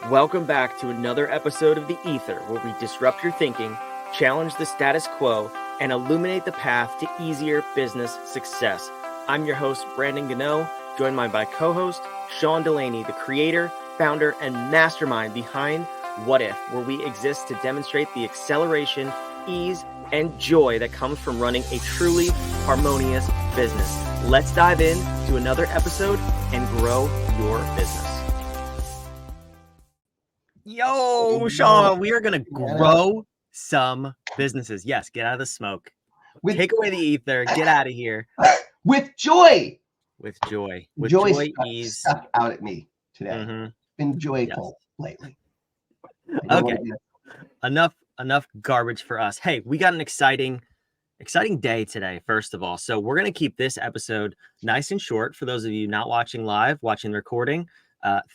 Welcome back to another episode of The Ether, where we disrupt your thinking, challenge the status quo, and illuminate the path to easier business success. I'm your host, Brandon Gano, joined by my co-host, Sean Delaney, the creator, founder, and mastermind behind What If, where we exist to demonstrate the acceleration, ease, and joy that comes from running a truly harmonious business. Let's dive in to another episode and grow your business. Yo, Sean, we are going to grow some businesses. Yes, get out of the smoke. Take away the ether. Get out of here. With joy. With joy. With joy, ease. Stuck out at me today. Mm-hmm. Been joyful lately. Okay. Enough garbage for us. Hey, we got an exciting day today, first of all. So we're going to keep this episode nice and short. For those of you not watching live, watching the recording,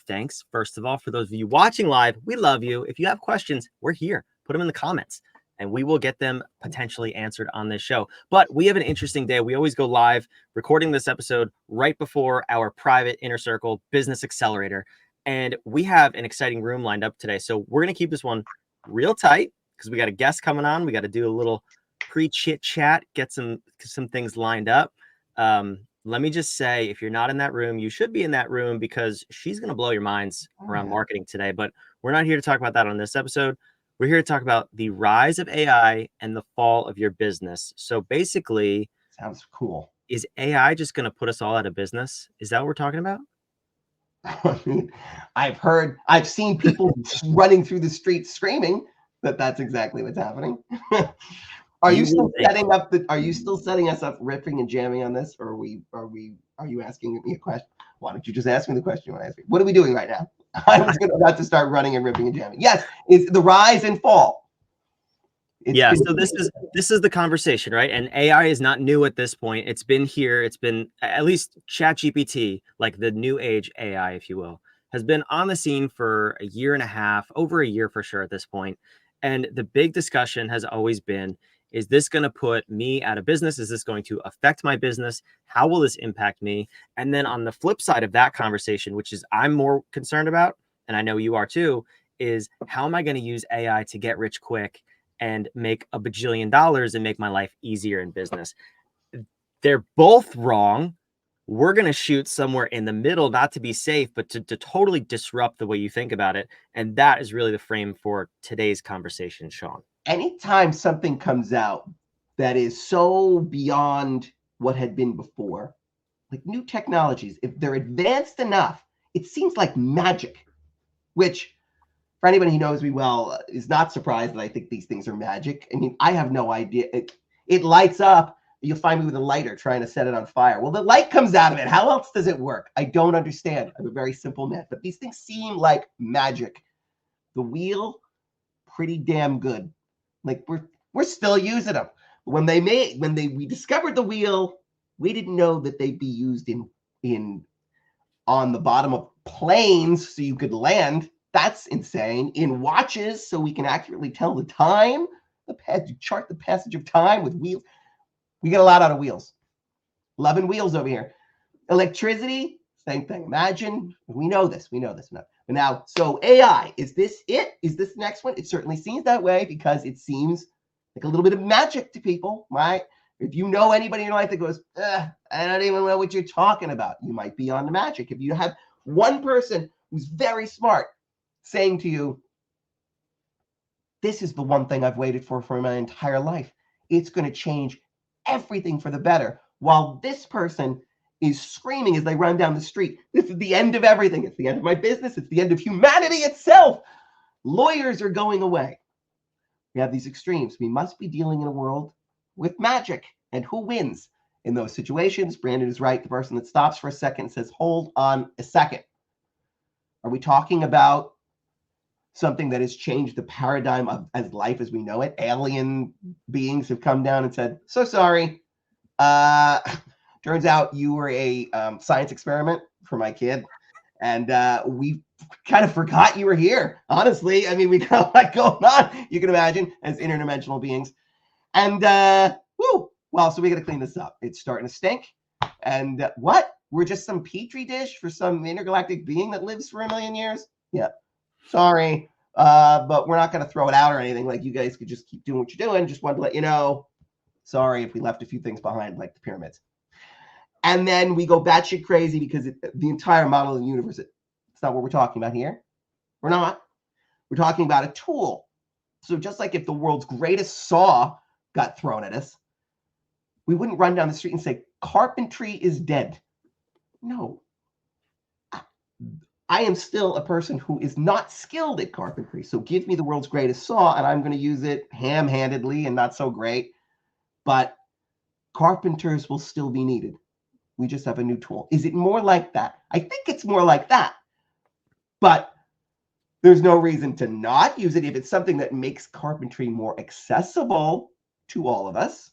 thanks. First of all, for those of you watching live, we love you. If you have questions, we're here. Put them in the comments and we will get them potentially answered on this show. But we have an interesting day. We always go live recording this episode right before our private inner circle business accelerator. And we have an exciting room lined up today. So we're going to keep this one real tight because we got a guest coming on. We got to do a little pre-chit chat, get some things lined up. Let me just say, if you're not in that room, you should be in that room because she's going to blow your minds around marketing today. But we're not here to talk about that on this episode. We're here to talk about the rise of AI and the fall of your business. So basically, sounds cool. Is AI just going to put us all out of business? Is that what we're talking about? I mean, I've seen people running through the streets screaming that that's exactly what's happening. Are you still setting us up riffing and jamming on this, or are you asking me a question? Why don't you just ask me the question you want to ask me? What are we doing right now? I was about to start running and ripping and jamming. Yes, it's the rise and fall. So this is the conversation, right? And AI is not new at this point. It's been here. It's been at least ChatGPT, like the new age AI, if you will, has been on the scene for a year and a half, over a year for sure at this point. And the big discussion has always been, is this going to put me out of business? Is this going to affect my business? How will this impact me? And then on the flip side of that conversation, which is I'm more concerned about, and I know you are too, is how am I going to use AI to get rich quick and make $1 bajillion and make my life easier in business? They're both wrong. We're going to shoot somewhere in the middle, not to be safe, but to totally disrupt the way you think about it. And that is really the frame for today's conversation, Sean. Anytime something comes out that is so beyond what had been before, like new technologies, if they're advanced enough, it seems like magic, which for anybody who knows me well is not surprised that I think these things are magic. I mean, I have no idea. It lights up. You'll find me with a lighter trying to set it on fire. Well, the light comes out of it. How else does it work? I don't understand. I'm a very simple man, but these things seem like magic. The wheel, pretty damn good. Like we're still using them. When we discovered the wheel, we didn't know that they'd be used in on the bottom of planes so you could land. That's insane. In watches, so we can accurately tell the time, chart the passage of time with wheels. We get a lot out of wheels. Loving wheels over here. Electricity, same thing. Imagine, we know this enough. But now, so AI, is this it? Is this the next one? It certainly seems that way because it seems like a little bit of magic to people, right? If you know anybody in your life that goes, I don't even know what you're talking about, you might be on the magic. If you have one person who's very smart saying to you, this is the one thing I've waited for my entire life. It's going to change everything for the better. While this person is screaming as they run down the street, this is the end of everything. It's the end of my business. It's the end of humanity itself. Lawyers are going away. We have these extremes. We must be dealing in a world with magic. And who wins in those situations? Brandon is right. The person that stops for a second and says, hold on a second. Are we talking about something that has changed the paradigm of as life as we know it? Alien beings have come down and said, so sorry. Turns out you were a science experiment for my kid. And we kind of forgot you were here. Honestly, I mean, we got a lot going on, you can imagine, as interdimensional beings. And well, so we got to clean this up. It's starting to stink. And what? We're just some petri dish for some intergalactic being that lives for 1 million years? Yeah. sorry, but we're not going to throw it out or anything. Like, you guys could just keep doing what you're doing. Just wanted to let you know. Sorry if we left a few things behind, like the pyramids. And then we go batshit crazy because the entire model of the universe, it's not what we're talking about here. We're not. We're talking about a tool. So just like if the world's greatest saw got thrown at us, we wouldn't run down the street and say, carpentry is dead. No. I am still a person who is not skilled at carpentry. So give me the world's greatest saw, and I'm going to use it ham-handedly and not so great. But carpenters will still be needed. We just have a new tool. Is it more like that? I think it's more like that. But there's no reason to not use it if it's something that makes carpentry more accessible to all of us.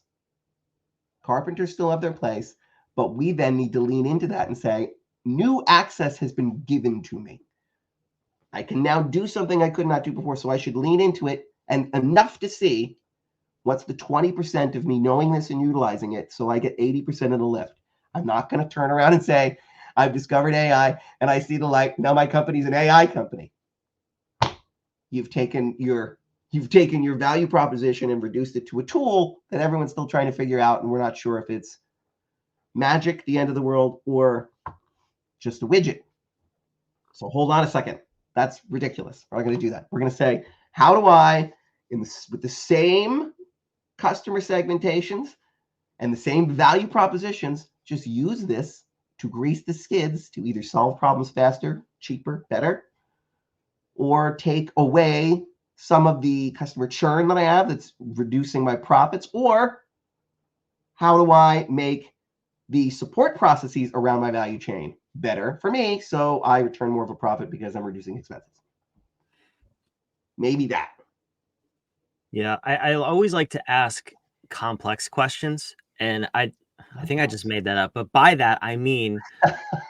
Carpenters still have their place, but we then need to lean into that and say, new access has been given to me. I can now do something I could not do before, so I should lean into it and enough to see what's the 20% of me knowing this and utilizing it so I get 80% of the lift. I'm not going to turn around and say, I've discovered AI and I see the light. Now my company's an AI company. You've taken your value proposition and reduced it to a tool that everyone's still trying to figure out, and we're not sure if it's magic, the end of the world, or just a widget. So hold on a second. That's ridiculous. We're not going to do that. We're going to say, how do I, with the same customer segmentations and the same value propositions, just use this to grease the skids to either solve problems faster, cheaper, better, or take away some of the customer churn that I have that's reducing my profits, or how do I make the support processes around my value chain better for me so I return more of a profit because I'm reducing expenses? Maybe that. Yeah, I always like to ask complex questions, and I think I just made that up. But by that, I mean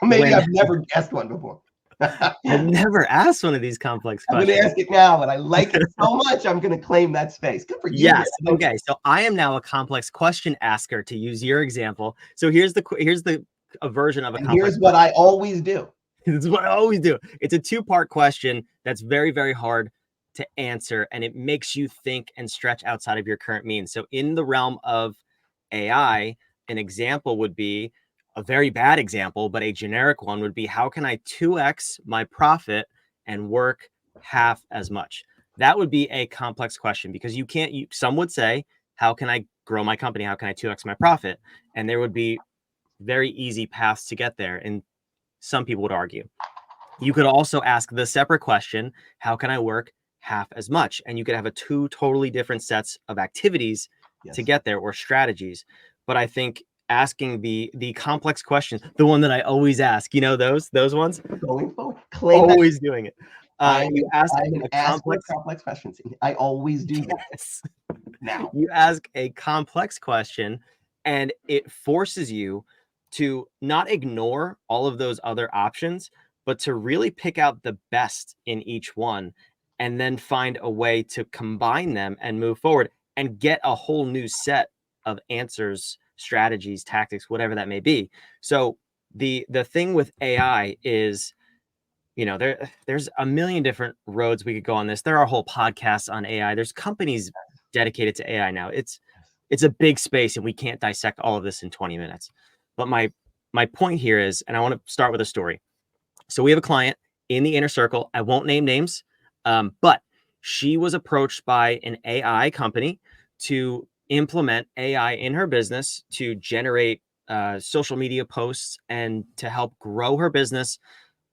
Maybe when I've never guessed one before. I've never asked one of these complex I'm going to questions. ask it now, and I like it so much, I'm going to claim that space. Good for you. Yes. Okay. So I am now a complex question asker, to use your example. So here's a version of a And complex here's what I always do. This is what I always do. It's a two-part question that's very, very hard to answer, and it makes you think and stretch outside of your current means. So in the realm of AI, an example would be a very bad example, but a generic one would be, how can I 2x my profit and work half as much? That would be a complex question, because some would say, how can I grow my company? How can I 2x my profit? And there would be very easy paths to get there. And some people would argue. You could also ask the separate question, how can I work half as much? And you could have two totally different sets of activities to get there, or strategies. But I think asking the complex questions, the one that I always ask, those ones, Going forward, always doing it. You ask I'm an a asker of complex complex questions. I always do that. yes. Now, You ask a complex question, and it forces you to not ignore all of those other options, but to really pick out the best in each one, and then find a way to combine them and move forward and get a whole new set of answers, strategies, tactics, whatever that may be. So the thing with AI is, there's a million different roads we could go on this. There are whole podcasts on AI. There's companies dedicated to AI now. It's a big space, and we can't dissect all of this in 20 minutes. But my point here is, and I want to start with a story. So we have a client in the inner circle. I won't name names, but she was approached by an AI company to implement AI in her business to generate social media posts and to help grow her business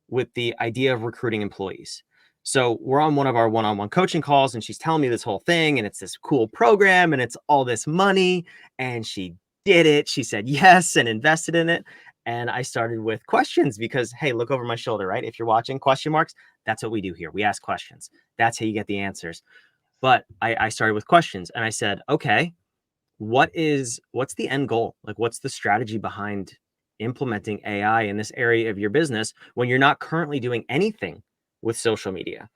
with the idea of recruiting employees. So we're on one of our one-on-one coaching calls, and she's telling me this whole thing, and it's this cool program, and it's all this money, and she did it. She said yes and invested in it. And I started with questions because, hey, look over my shoulder, right? If you're watching, question marks, that's what we do here. We ask questions. That's how you get the answers. But I started with questions, and I said, okay, what's the end goal? Like, what's the strategy behind implementing AI in this area of your business when you're not currently doing anything with social media?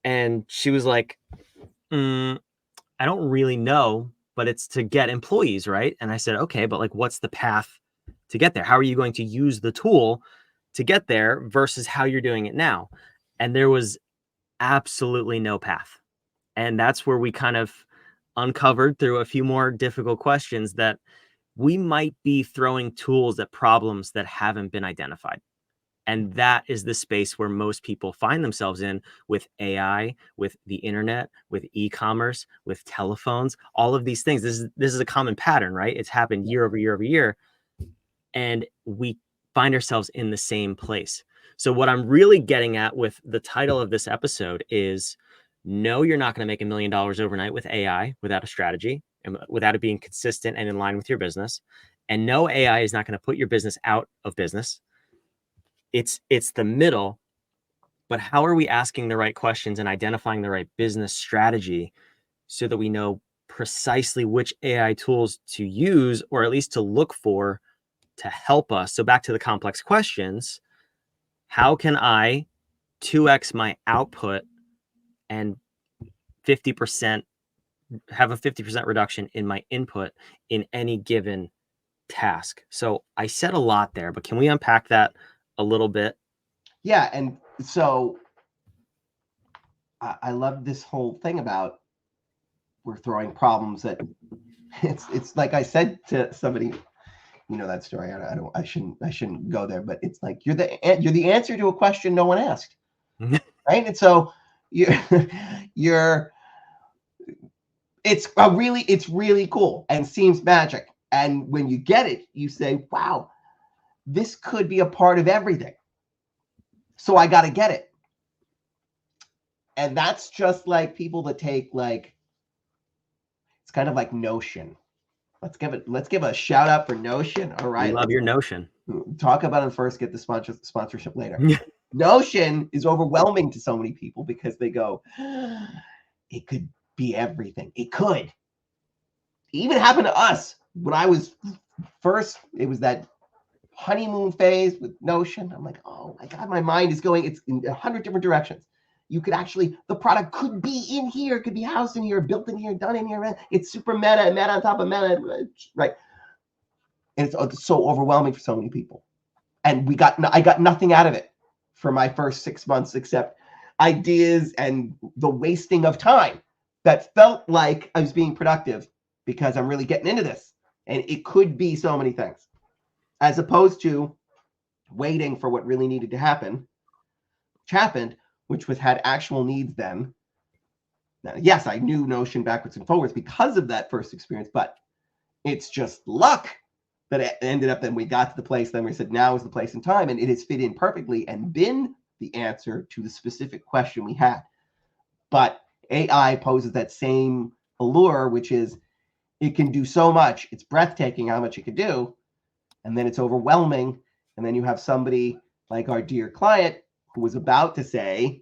And she was like, I don't really know, but it's to get employees, right? And I said, okay, but like, what's the path to get there? How are you going to use the tool to get there versus how you're doing it now? And there was absolutely no path. And that's where we kind of uncovered through a few more difficult questions that we might be throwing tools at problems that haven't been identified. And that is the space where most people find themselves in with AI, with the internet, with e-commerce, with telephones, all of these things. This is a common pattern, right? It's happened year over year over year. And we find ourselves in the same place. So what I'm really getting at with the title of this episode is, no, you're not going to make $1 million overnight with AI without a strategy and without it being consistent and in line with your business. And no, AI is not going to put your business out of business. It's the middle, but how are we asking the right questions and identifying the right business strategy so that we know precisely which AI tools to use, or at least to look for, to help us? So back to the complex questions, how can I 2x my output and 50% have a 50% reduction in my input in any given task? So I said a lot there, but can we unpack that a little bit? Yeah, and so I love this whole thing about we're throwing problems at it's like I said to somebody, you know that story. I shouldn't go there, but it's like you're the answer to a question no one asked, right? And so you're you're it's really cool and seems magic. And when you get it, you say, wow, this could be a part of everything. So I got to get it. And that's just like people that take like, it's kind of like Notion. Let's give a shout out for Notion. All We right. love your Notion. Talk about it first, get the sponsorship later. Notion is overwhelming to so many people because they go, it could be everything. It could. It even happened to us when I was first, it was that honeymoon phase with Notion. I'm like, oh my God, my mind is going, it's in 100 different directions. You could actually, the product could be in here, could be housed in here, built in here, done in here. It's super meta and meta on top of meta, right? And it's so overwhelming for so many people. And I got nothing out of it for my first 6 months except ideas and the wasting of time that felt like I was being productive because I'm really getting into this. And it could be so many things, as opposed to waiting for what really needed to happen, which happened, which had actual needs then. Now, yes, I knew Notion backwards and forwards because of that first experience, but it's just luck that it ended up, then we got to the place, then we said, now is the place and time, and it has fit in perfectly and been the answer to the specific question we had. But AI poses that same allure, which is it can do so much. It's breathtaking how much it can do. And then it's overwhelming. And then you have somebody like our dear client who was about to say,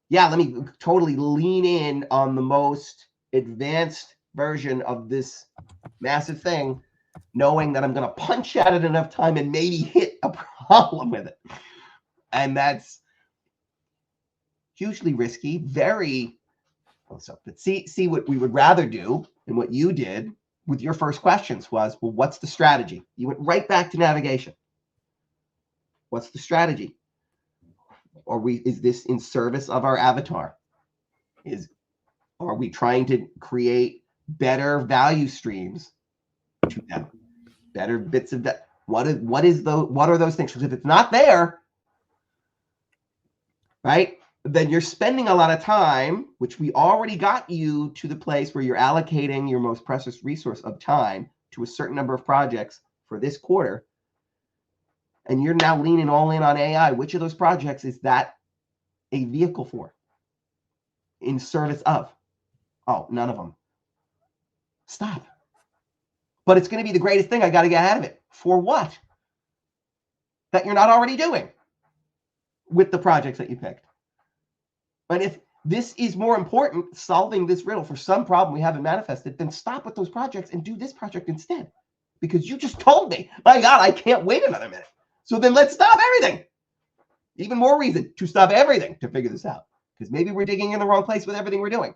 yeah, let me totally lean in on the most advanced version of this massive thing, knowing that I'm going to punch at it enough time and maybe hit a problem with it. And that's hugely risky, very. But see what we would rather do, and what you did with your first questions was, well, what's the strategy? You went right back to navigation. What's the strategy? Is this in service of our avatar? Are we trying to create better value streams to them? Better bits of that. What are those things? Because if it's not there, right, then you're spending a lot of time, which we already got you to the place where you're allocating your most precious resource of time to a certain number of projects for this quarter. And you're now leaning all in on AI. Which of those projects is that a vehicle for? In service of? Oh, none of them. Stop. But it's going to be the greatest thing. I got to get out of it. For what? That you're not already doing with the projects that you picked. And if this is more important, solving this riddle for some problem we haven't manifested, then stop with those projects and do this project instead. Because you just told me, my God, I can't wait another minute. So then let's stop everything. Even more reason to stop everything to figure this out. Because maybe we're digging in the wrong place with everything we're doing.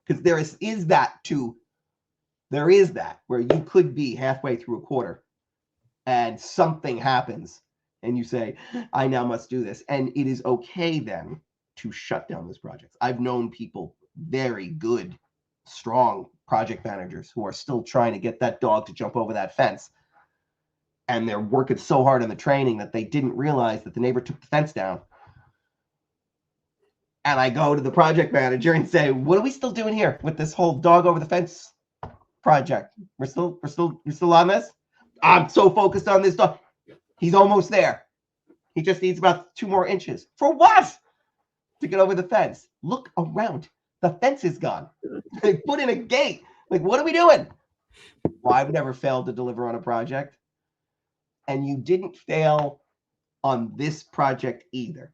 Because there is that where you could be halfway through a quarter and something happens and you say, I now must do this. And it is okay then to shut down those projects. I've known people, very good, strong project managers, who are still trying to get that dog to jump over that fence. And they're working so hard on the training that they didn't realize that the neighbor took the fence down. And I go to the project manager and say, what are we still doing here with this whole dog over the fence project? We're still on this? I'm so focused on this dog. He's almost there. He just needs about 2 more inches. For what? To get over the fence. Look around. The fence is gone. They put in a gate. Like, what are we doing? Well, I've never failed to deliver on a project. And you didn't fail on this project either.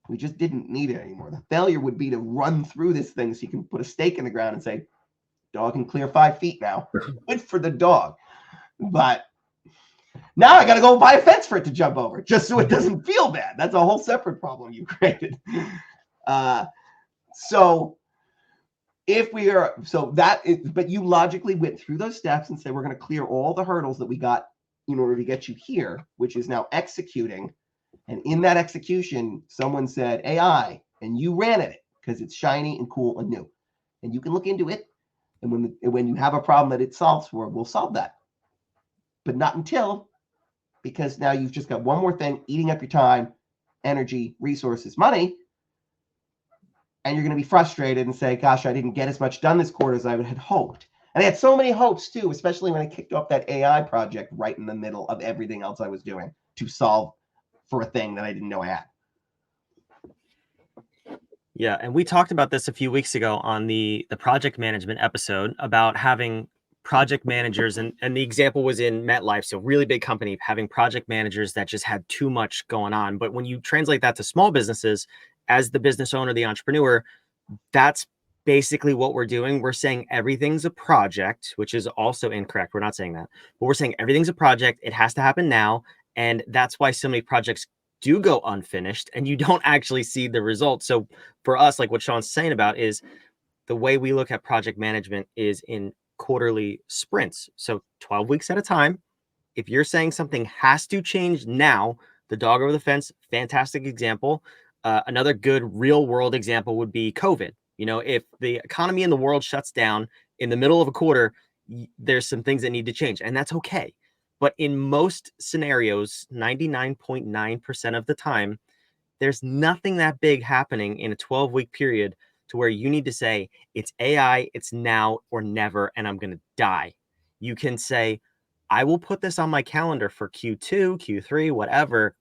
We just didn't need it anymore. The failure would be to run through this thing so you can put a stake in the ground and say, dog can clear 5 feet now. Good for the dog. But now I got to go buy a fence for it to jump over just so it doesn't feel bad. That's a whole separate problem you created. So but you logically went through those steps and said, we're going to clear all the hurdles that we got in order to get you here, which is now executing. And in that execution, someone said AI, and you ran at it because it's shiny and cool and new. And you can look into it. And when you have a problem that it solves for, we'll solve that. But not until, because now you've just got one more thing eating up your time, energy, resources, money. And you're going to be frustrated and say, gosh, I didn't get as much done this quarter as I had hoped. And I had so many hopes too, especially when I kicked off that AI project right in the middle of everything else I was doing to solve for a thing that I didn't know I had. Yeah, and we talked about this a few weeks ago on the project management episode about having project managers, and the example was in MetLife, so really big company, having project managers that just had too much going on. But when you translate that to small businesses, as the business owner, the entrepreneur, that's basically what we're doing. We're saying everything's a project, which is also incorrect. We're not saying that, but we're saying everything's a project. It has to happen now. And that's why so many projects do go unfinished and you don't actually see the results. So for us, like what Sean's saying about is the way we look at project management is in quarterly sprints. So 12 weeks at a time. If you're saying something has to change now, the dog over the fence, fantastic example. Another good real world example would be COVID. You know, if the economy in the world shuts down in the middle of a quarter, there's some things that need to change, and that's okay. But in most scenarios, 99.9% of the time, there's nothing that big happening in a 12-week period to where you need to say, it's AI, it's now or never, and I'm going to die. You can say, I will put this on my calendar for Q2, Q3, whatever,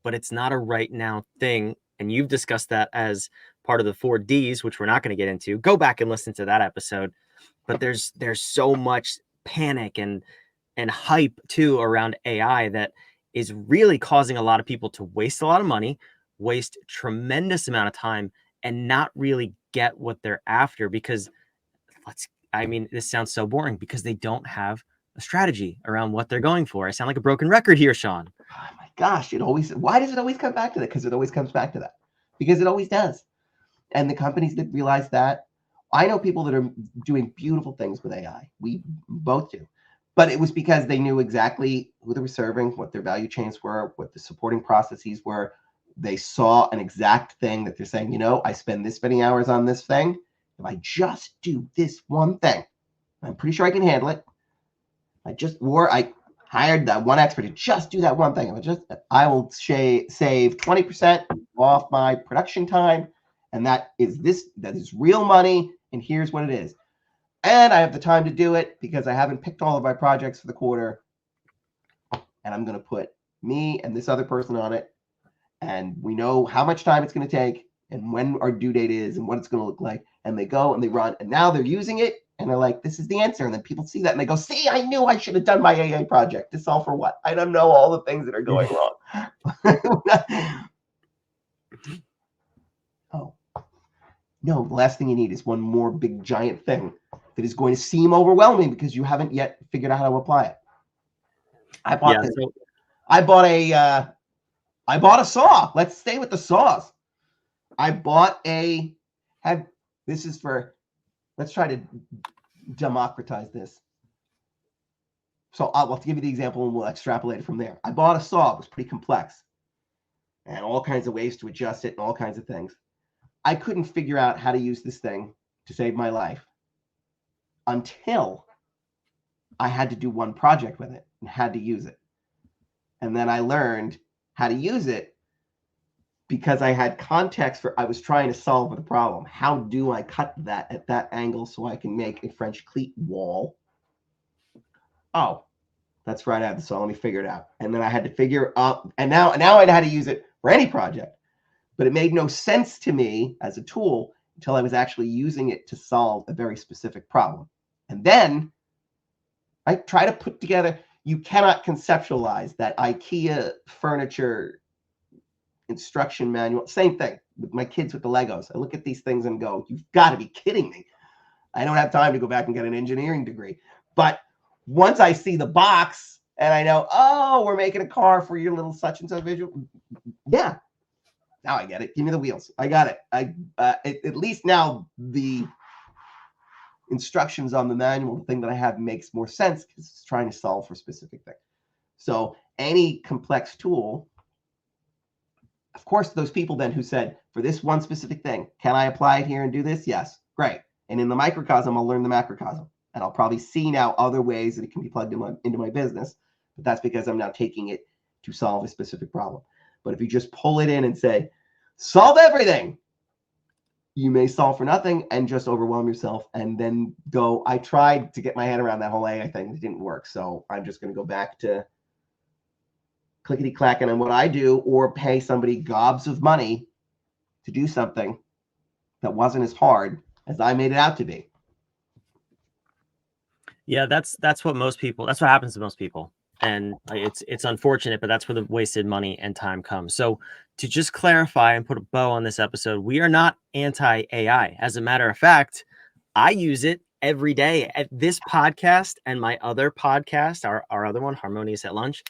but it's not a right now thing. And you've discussed that as part of the 4 Ds, which we're not going to get into. Go back and listen to that episode. But there's so much panic and hype too around AI that is really causing a lot of people to waste a lot of money, waste tremendous amount of time, and not really get what they're after because this sounds so boring because they don't have a strategy around what they're going for. I sound like a broken record here, Sean. Oh my gosh, why does it always come back to that? Because it always comes back to that. Because it always does. And the companies that realize that, I know people that are doing beautiful things with AI. We both do. But it was because they knew exactly who they were serving, what their value chains were, what the supporting processes were. They saw an exact thing that they're saying, I spend this many hours on this thing. If I just do this one thing, I'm pretty sure I can handle it. I hired that one expert to just do that one thing. I will save 20% off my production time. And that is real money. And here's what it is. And I have the time to do it because I haven't picked all of my projects for the quarter. And I'm going to put me and this other person on it. And we know how much time it's going to take and when our due date is and what it's going to look like. And they go and they run. And now they're using it. And they're like, this is the answer. And then people see that and they go, see, I knew I should have done my AA project. It's all for what? I don't know all the things that are going wrong. Oh, no, the last thing you need is one more big giant thing that is going to seem overwhelming because you haven't yet figured out how to apply it. I bought a saw. Let's stay with the saws. Let's try to democratize this. So I'll give you the example and we'll extrapolate it from there. I bought a saw. It was pretty complex. and all kinds of ways to adjust it and all kinds of things. I couldn't figure out how to use this thing to save my life until I had to do one project with it and had to use it. And then I learned how to use it because I had context for I was trying to solve the problem. How do I cut that at that angle so I can make a French cleat wall? Oh, that's right. So let me figure it out. And then I had to figure out, and now I know how to use it for any project. But it made no sense to me as a tool until I was actually using it to solve a very specific problem. And then I try to put together, you cannot conceptualize that IKEA furniture instruction manual. Same thing with my kids with the Legos. I look at these things and go, you've got to be kidding me. I don't have time to go back and get an engineering degree. But once I see the box and I know, oh, we're making a car for your little such and such visual. Yeah. Now I get it. Give me the wheels. I got it. At least now the instructions on the manual, the thing that I have makes more sense because it's trying to solve for a specific thing. So any complex tool, of course, those people then who said, for this one specific thing, can I apply it here and do this? Yes, great. And in the microcosm, I'll learn the macrocosm. And I'll probably see now other ways that it can be plugged into my business. But that's because I'm now taking it to solve a specific problem. But if you just pull it in and say, solve everything, you may solve for nothing and just overwhelm yourself and then go, I tried to get my head around that whole AI thing. It didn't work. So I'm just going to go back to clickety-clacking on what I do or pay somebody gobs of money to do something that wasn't as hard as I made it out to be. Yeah, that's what most people, that's what happens to most people. And it's unfortunate, but that's where the wasted money and time comes. So to just clarify and put a bow on this episode, we are not anti-AI. As a matter of fact, I use it every day. At this podcast and my other podcast, our other one, Harmonious at Lunch,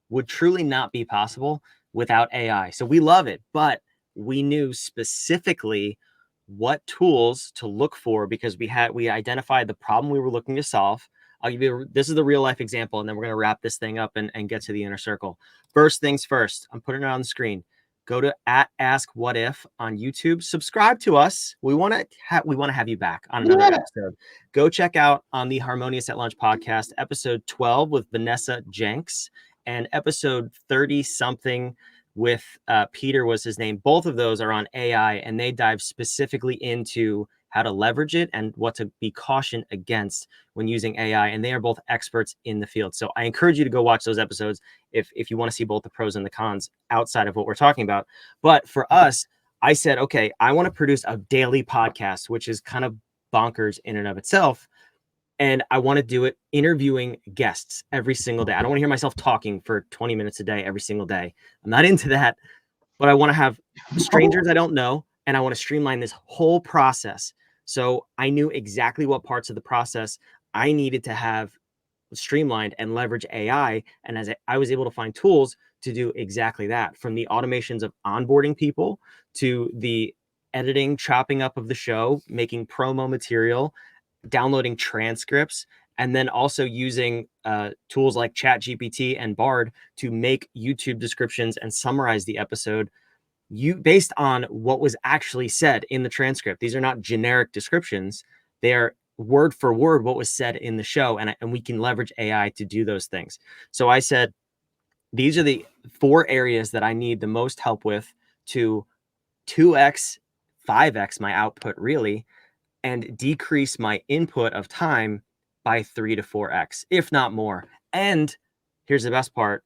would truly not be possible without AI. So we love it, but we knew specifically what tools to look for because we identified the problem we were looking to solve. I'll give you, this is the real life example, and then we're going to wrap this thing up and get to the inner circle. First things first, I'm putting it on the screen. Go to @AskWhatIf on YouTube. Subscribe to us. We want to have you back on another episode. Go check out on the Harmonious at Lunch podcast, episode 12 with Vanessa Jenks and episode 30 something with Peter was his name. Both of those are on AI, and they dive specifically into how to leverage it and what to be cautioned against when using AI. And they are both experts in the field. So I encourage you to go watch those episodes if you want to see both the pros and the cons outside of what we're talking about. But for us, I said, okay, I want to produce a daily podcast, which is kind of bonkers in and of itself. And I want to do it interviewing guests every single day. I don't want to hear myself talking for 20 minutes a day every single day. I'm not into that, but I want to have strangers I don't know, and I want to streamline this whole process. So I knew exactly what parts of the process I needed to have streamlined and leverage AI. And as I was able to find tools to do exactly that, from the automations of onboarding people to the editing, chopping up of the show, making promo material, downloading transcripts, and then also using tools like ChatGPT and Bard to make YouTube descriptions and summarize the episode based on what was actually said in the transcript. These are not generic descriptions. They are word for word what was said in the show, and we can leverage AI to do those things. So I said, these are the 4 areas that I need the most help with to 2x, 5x my output really, and decrease my input of time by 3 to 4x, if not more. And here's the best part.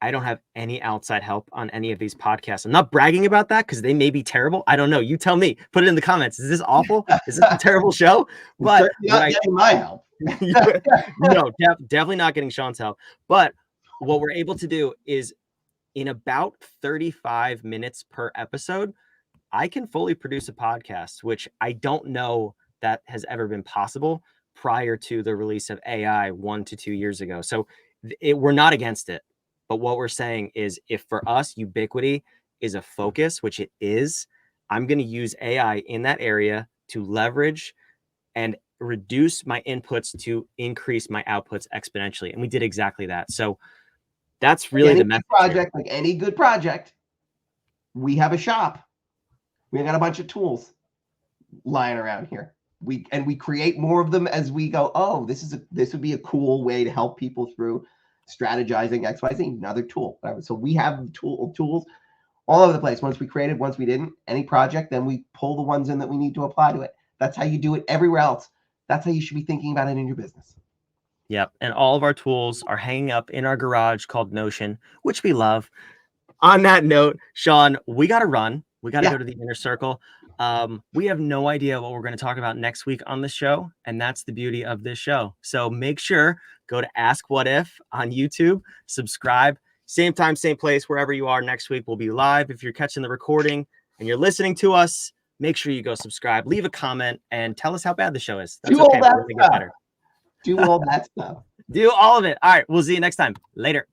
I don't have any outside help on any of these podcasts. I'm not bragging about that because they may be terrible. I don't know. You tell me. Put it in the comments. Is this awful? Is this a terrible show? But not getting my help. No, definitely not getting Sean's help. But what we're able to do is in about 35 minutes per episode, I can fully produce a podcast, which I don't know that has ever been possible prior to the release of AI 1 to 2 years ago. So we're not against it. But what we're saying is if for us, ubiquity is a focus, which it is, I'm going to use AI in that area to leverage and reduce my inputs to increase my outputs exponentially. And we did exactly that. So that's really the message. Like any good project, We have a shop. We got a bunch of tools lying around here. We create more of them as we go. Oh, this would be a cool way to help people through strategizing XYZ. Another tool. So we have tools all over the place. Once we created, once we didn't. Any project, then we pull the ones in that we need to apply to it. That's how you do it everywhere else. That's how you should be thinking about it in your business. Yep. And all of our tools are hanging up in our garage called Notion, which we love. On that note, Sean, we got to run. We got to go to the inner circle. We have no idea what we're going to talk about next week on the show. And that's the beauty of this show. So make sure, go to Ask What If on YouTube, subscribe, same time, same place, wherever you are next week. We'll be live. If you're catching the recording and you're listening to us, make sure you go subscribe, leave a comment, and tell us how bad the show is. That's okay. We're going to get better. Do all that stuff. Do all of it. All right. We'll see you next time. Later.